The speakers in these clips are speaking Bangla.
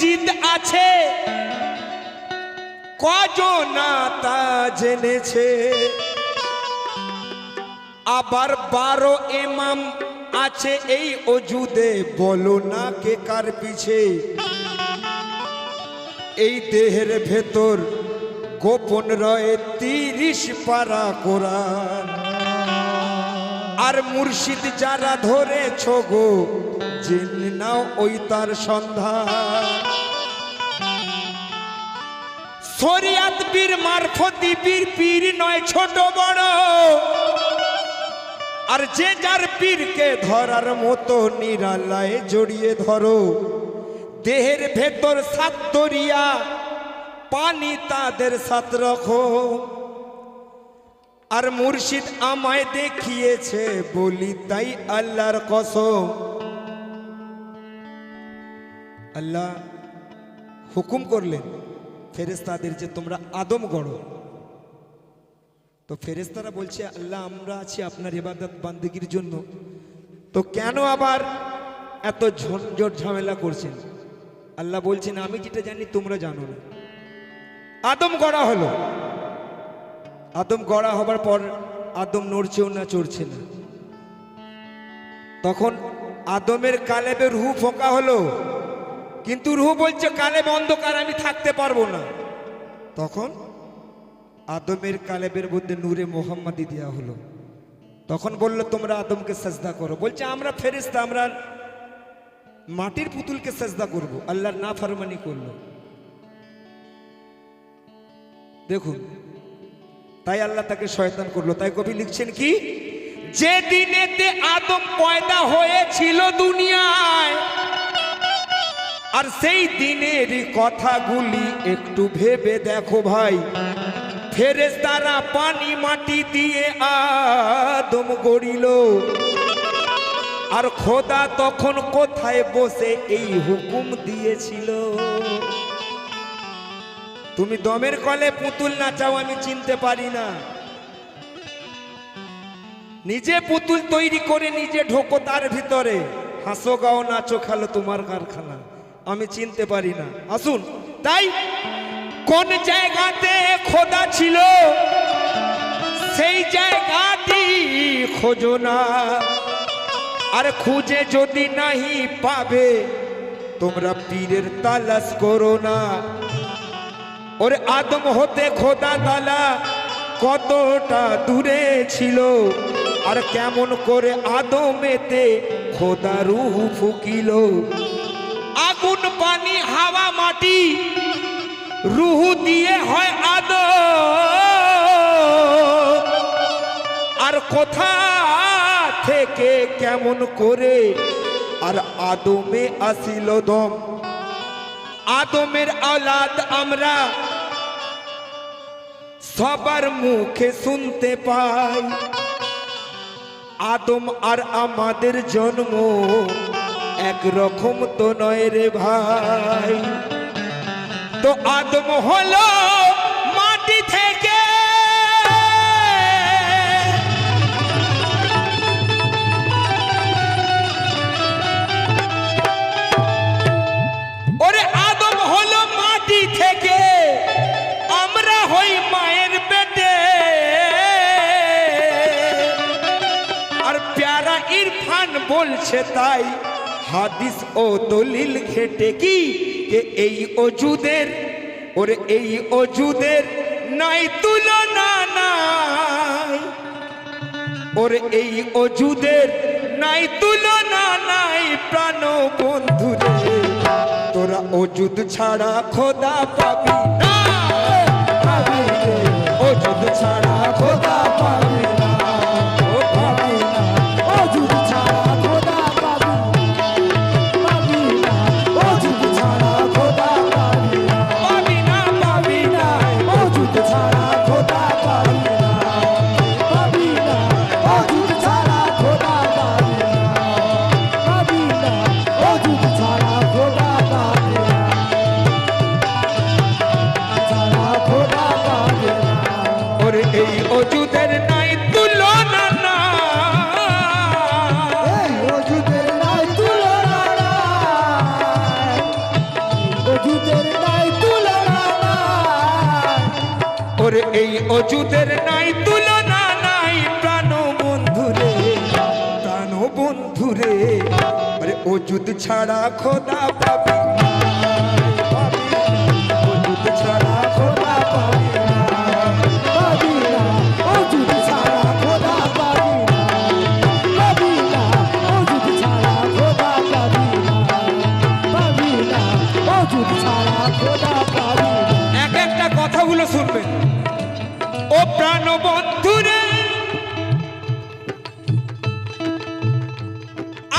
মসজিদ আছে কজনা তা জেনেছে, আবার 12 ইমাম আছে এই অজুদে, বলো না কে কার পিছে। এই দেহের ভেতর গোপন রয়ে 30 পারা কোরআন, আর মুর্শিদ যারা ধরেছ গো জেনে নাও ওই তার সন্ধান। শরিয়াত বীর মারফতি বীর, পীর নয় ছোট বড়, আর যে যার পীরকে ধরার মতো নিরালায় জড়িয়ে ধরো। দেহের ভেতর 7 দরিয়া পানি তাদের সাথ রাখো, আর মুর্শিদ আমায় দেখিয়েছে বলি তাই আল্লাহর কসম। আল্লাহ হুকুম করলেন ফেরেশতাদের যে তোমরা আদম গড়ো। তো ফেরেশতারা বলছে আল্লাহ আমরা আছি আপনার ইবাদত বান্দেগীর জন্য, তো কেন আবার এত ঝঞ্ঝট ঝামেলা করছেন? আল্লাহ বলছেন আমি যেটা জানি তোমরা জানো না। আদম গড়া হলো, আদম গড়া হবার পর আদম নড়ছেও না চড়ছে না। তখন আদমের কালেবে রূহ ফোঁকা হলো, কিন্তু রূহ বলছে কালেবে অন্ধকার আমি থাকতে পারবো না। তখন আদমের কালেবের মধ্যে নূরে মোহাম্মদী দেওয়া হলো। তখন বললো তোমরা আদমকে সেজদা করো। বলছে আমরা ফেরেশতা, আমরা মাটির পুতুলকে সেজদা করব। আল্লাহর নাফরমানি করলো। দেখুন তাই আল্লাহ তাকে শয়তান করলো। তাই কবি লিখছেন কি, যে দিনেতে আদম পয়দা হয়েছিল দুনিয়ায়, আর সেই দিনের কথাগুলি একটু ভেবে দেখো ভাই। ফেরেশতারা পানি মাটি দিয়ে আদম গড়িল, আর খোদা তখন কোথায় বসে এই হুকুম দিয়েছিল। তুমি দমের কলে পুতুল নাচাও আমি চিনতে পারি না, নিজে পুতুল তৈরি করে নিজে ঢোকো তার ভিতরে, হাসো গাও নাচো খেলো তোমার কারখানা, আমি চিনতে পারি না। আসুন, তাই কোন জায়গাতে খোদা ছিল সেই জায়গাটি খোঁজো না, আর খুঁজে যদি নাহি পাবে তোমরা পীরের তালাশ করো না। ওরে আদম হতে খোদা তালা কতটা দূরে ছিল, আর কেমন করে আদমেতে খোদা রূহ ফুকিল। আগুন পানি হাওয়া মাটি রূহ দিয়ে হয় আদম, আর কোথা থেকে কেমন করে আর আদমে আসিল দম। আদমের আওলাদ আমরা সবার মুখে শুনতে পাই, আদম আর আমাদের জন্ম একরকম তো নয় রে ভাই। তো আদম হলো মাটি থেকে, ওরে আদম হলো মাটি থেকে, আমরা হই মায়ের পেটে। আর প্যারা ইরফান বলছে তাই হাদিস ও দলিল ঘেটে কি, এই অজুদের ওরে এই অজুদের নাই তুলনা নাই, ওরে এই অজুদের নাই তুলনা নাই। প্রাণ বন্ধুরে তোরা অজুদ ছাড়া খোদা পাবি না, অজুদ ছাড়া খোদা পাবি না, অজুদ ছাড়া খোদা পাবি না, অজুদ ছাড়া খোদা পাবি না, পাবি না, অজুদ ছাড়া খোদা পাবি না, পাবি না, অজুদ ছাড়া খোদা পাবি না, পাবি না, অজুদ ছাড়া খোদা পাবি না। ওরে এই অজুদের নাই তুলনা নাই প্রাণ বন্ধুরে, প্রাণ বন্ধুরে। আরে অজুদ ছাড়া খোদা পাবি না, পাবি না। অজুদ ছাড়া খোদা পাবি না, পাবি না। অজুদ ছাড়া খোদা পাবি না, পাবি না। অজুদ ছাড়া খোদা পাবি না, পাবি না। অজুদ ছাড়া খোদা পাবি না। এক একটা কথাগুলো শুনবেন ও প্রাণ বন্ধুরে।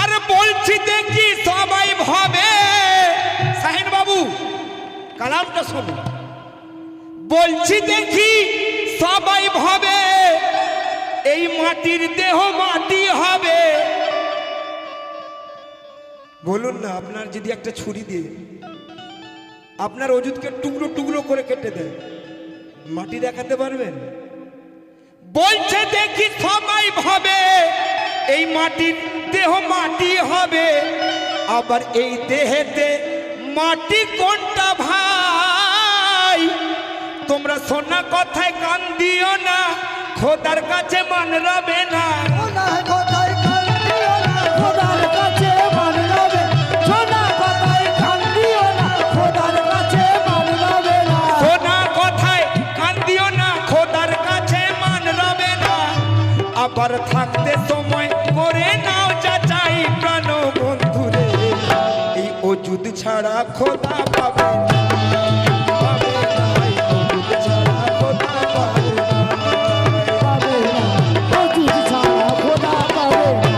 আর বলছি দেখি সবাই ভাবে, শাহিন বাবু কালামটা শুনুন। বলছি দেখি সবাই ভাবে এই মাটির দেহ মাটি হবে। বলুন না, আপনার যদি একটা ছুরি দিয়ে আপনার অজুদকে টুকরো টুকরো করে কেটে দেয়, মাটি দেখাতে পারবেন? বলছে দেখি সবাই ভাবে এই মাটির দেহ মাটি হবে। আবার এই দেহেতে মাটি কোনটা ভাই? তোমরা শোনা কথায় কান দিও না, খোদার কাছে মান রবে না। আবার থাকতে সময় করে নাও যাচাই প্রাণ বন্ধুরে। এই অজুদ ছাড়া খোদা পাবে না, পাবে না। অজুদ ছাড়া খোদা পাবে না, পাবে না। অজুদ ছাড়া খোদা পাবে না,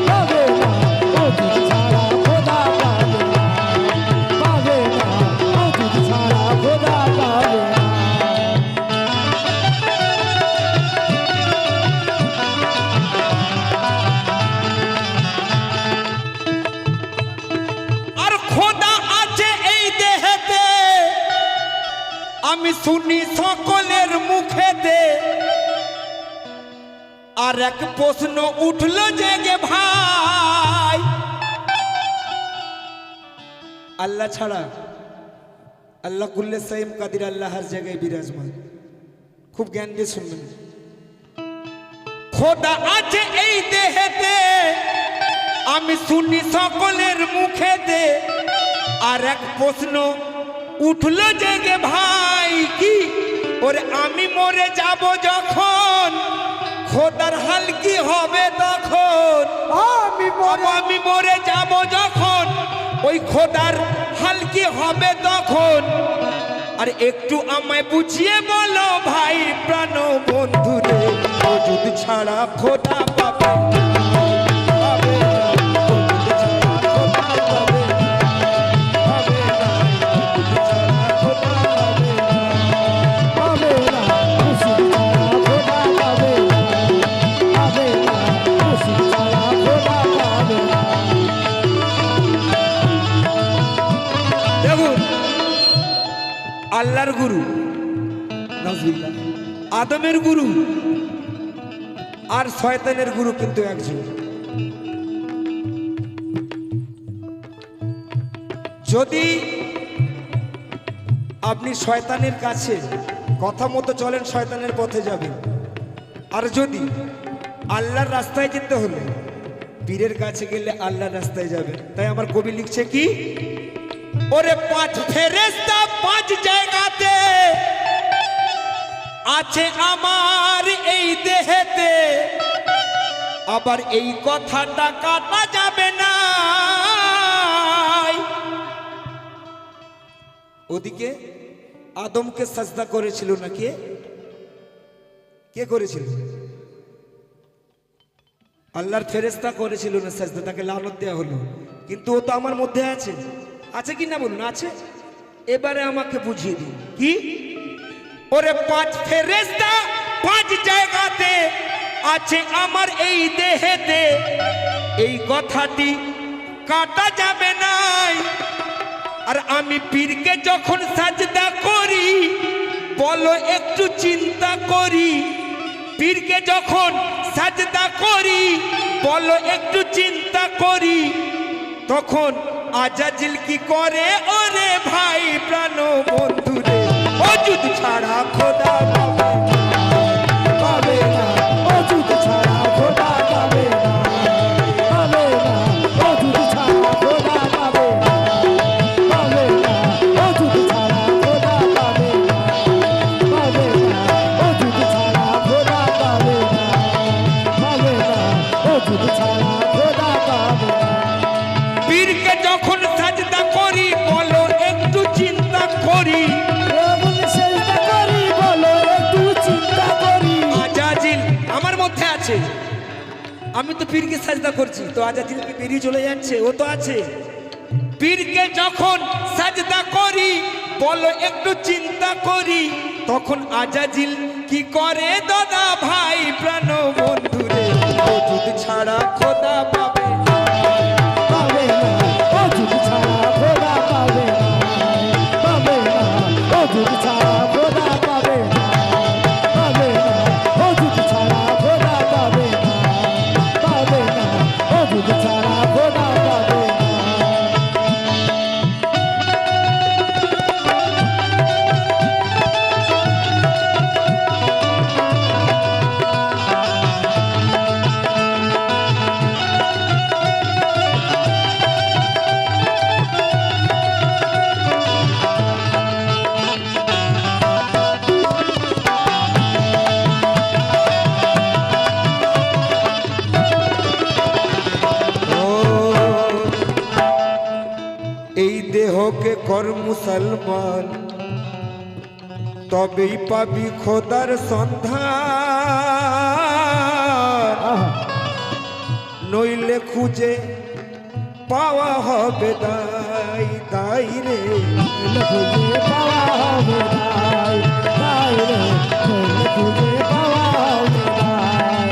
পাবে না। অজুদ ছাড়া খোদা পাবে না, পাবে না। অজুদ ছাড়া খোদা পাবে না। আমি শুনি সকলের মুখেতে, আর এক প্রশ্ন উঠল জেগে ভাই, আল্লাহ ছাড়া, আল্লাহ কুল্লে সাইম কাদির, আল্লাহ হর জায়গায় বিরাজমান। খুব জ্ঞান দিয়ে শুনবেন। খোদা আছে এই দেহেতে, আমি শুনি সকলের মুখেতে, আর এক প্রশ্ন উঠলো জেগে ভাই কি? ওরে আমি মরে যাব যখন, খোদার হাল কি হবে তখন? আমি মরে যাব যখন, ওই খোদার হাল কি হবে তখন? আর একটু আমায় বুঝিয়ে বলো ভাই প্রাণ বন্ধুরে, অজুদ ছাড়া খোদা পাবে না, পাবে না। অজুদ ছাড়া খোদা পাবে না, পাবে না। অজুদ ছাড়া খোদা পাবে না, পাবে না। অজুদ ছাড়া খোদা পাবে না, পাবে না। অজুদ ছাড়া খোদা পাবে না। দেখুন, আল্লাহর গুরু নাউজুবিল্লাহ, আদমের গুরু আর শয়তানের গুরু কিন্তু একজন। যদি আপনি শয়তানের কাছে কথা মতো চলেন, শয়তানের পথে যাবেন। আর যদি আল্লাহর রাস্তায় যেতে হলে পীরের কাছে গেলে আল্লাহর রাস্তায় যাবেন। তাই আমার কবি লিখছে কি, ওরে পাঁচ ফেরেশতা পাঁচ জায়গাতে আছে আমার এই দেহেতে, আবার এই কথাটা কাটা যাবে না। ওদিকে আদমকে সাজদা করেছিল না কে? কে করেছিল? আল্লাহর ফেরেশতা করেছিল না সাজদা, তাকে লানত দেওয়া হলো। কিন্তু ও তো আমার মধ্যে আছে, আছে কি না বলুন? আছে। এবারে আমাকে বুঝিয়ে দিন কি? ওরে পাঁচ ফেরেশতা পাঁচ জায়গাতে আছে আমার এই দেহেতে, এই কথাটি কাটা যাবে না। আর আমি পীরকে যখন সাজদা করি, বলো একটু চিন্তা করি। পীরকে যখন সাজদা করি, বলো একটু চিন্তা করি। তখন আজাজিল কি করে ওরে ভাই প্রাণ বন্ধুরে, অজুদ ছাড়া খোদা আমি তো পীরকে সাজদা করছি, তো আজাজিল কি বেরিয়ে চলে যাচ্ছে? ও তো আছে। পীরকে যখন সাজদা করি, বলো একটু চিন্তা করি, তখন আজাজিল কি করে দাদা ভাই প্রাণ বন্ধুরে? ওজুদ ছাড়া খোদা পাবে না, পাবে না, ওজুদ ছাড়া খোদা পাবে না, পাবে না, ওজুদ ছাড়া খোদা পাবে না, পাবে না, ওজুদ ছাড়া খোদা পাবে না, পাবে না, ওজুদ ছাড়া খোদা পাবে না। এই দেহকে কর মুসলমান, তবেই পাবি খোদার সন্ধান, নইলে খুঁজে পাওয়া হবে দাই দাই রে। খুঁজে পাওয়া হবে দাই, দাই রে, খুঁজে পাওয়া হবে দাই।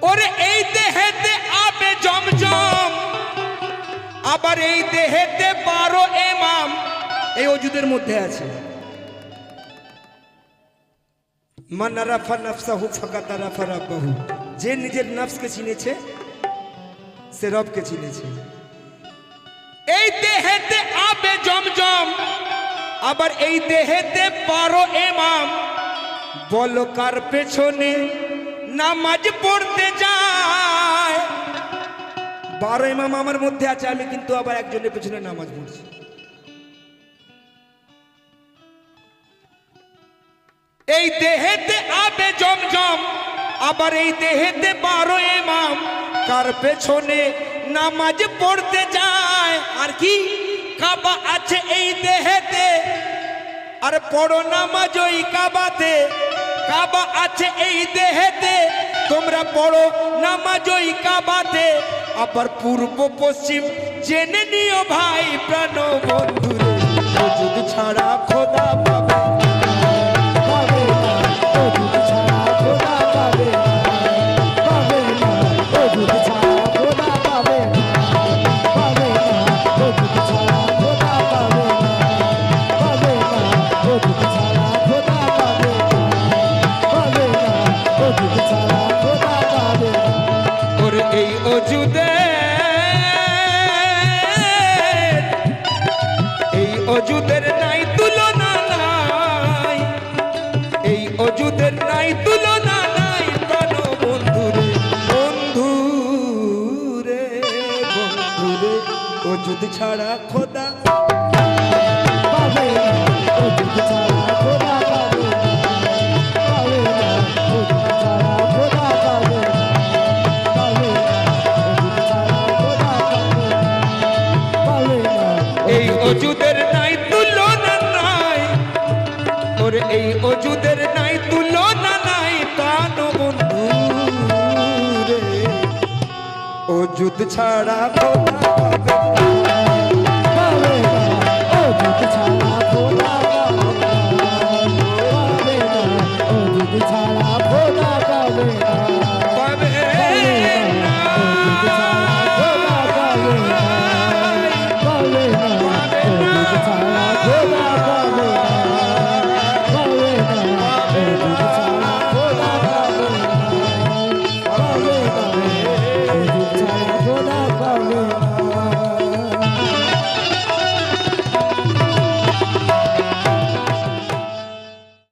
ওরে এই দেহেতে আবে জমজম, আবার এই দেহেতে 12 ইমাম, এই ওজুদের মধ্যে আছে। মান আরাফা নাফসাহু ফাকাদ আরাফা রাব্বাহু, যে নিজের নফসকে চিনেছে সে রবকে চিনেছে। এই দেহেতে আবে জমজম, আবার এই দেহেতে 12 ইমাম, বলো কার পেছনে নামাজ পড়তে যায়? 12 ইমাম আমার মধ্যে আছে, আমি কিন্তু আবার একজনের পেছনে নামাজ পড়ছি। এই দেহেতে আবে জমজম, আবার এই দেহেতে 12 ইমাম, কার পেছনে নামাজ পড়তে যায়? আর কি কাবা আছে এই দেহেতে, আর পড়ো নামাজ ওই কাবাতে। কাবা আছে এই দেহেতে, তোমরা পড়ো নামাজ ওই কাবাতে। আবার পূর্ব পশ্চিম জেনে নিও ভাই প্রাণ বন্ধুরে, ওজুদ ছাড়া খোদা পাবে না, পাবে না, ওজুদ ছাড়া খোদা পাবে না, পাবে না, ওজুদ ছাড়া খোদা পাবে না, পাবে না, ওজুদ ছাড়া খোদা পাবে না, পাবে না, ওজুদ ছাড়া খোদা পাবে না, পাবে না, ওজুদ ছাড়া খোদা পাবে না। ওর এই অজুদে, এই অজুদের নাই তুলনা নাই, এই অজুদের নাই তুলনা নাই প্রাণ বন্ধুরে, বন্ধুরে, বন্ধুরে, অজুদ ছাড়া খোদা পাবে না, ওজুদ ছাড়া খোদা পাবে না, পাবে না, ওজুদ ছাড়া খোদা পাবে না, পাবে না, ওজুদ ছাড়া খোদা পাবে না, পাবে না, এই অজুদের নাই তুলনা নাই, ওর এই অজুদের নাই তুলনা নাই প্রাণ বন্ধু রে, অজুদ ছাড়া খোদা পাবে না, পাবে না, ওজুদ ছাড়া খোদা পাবে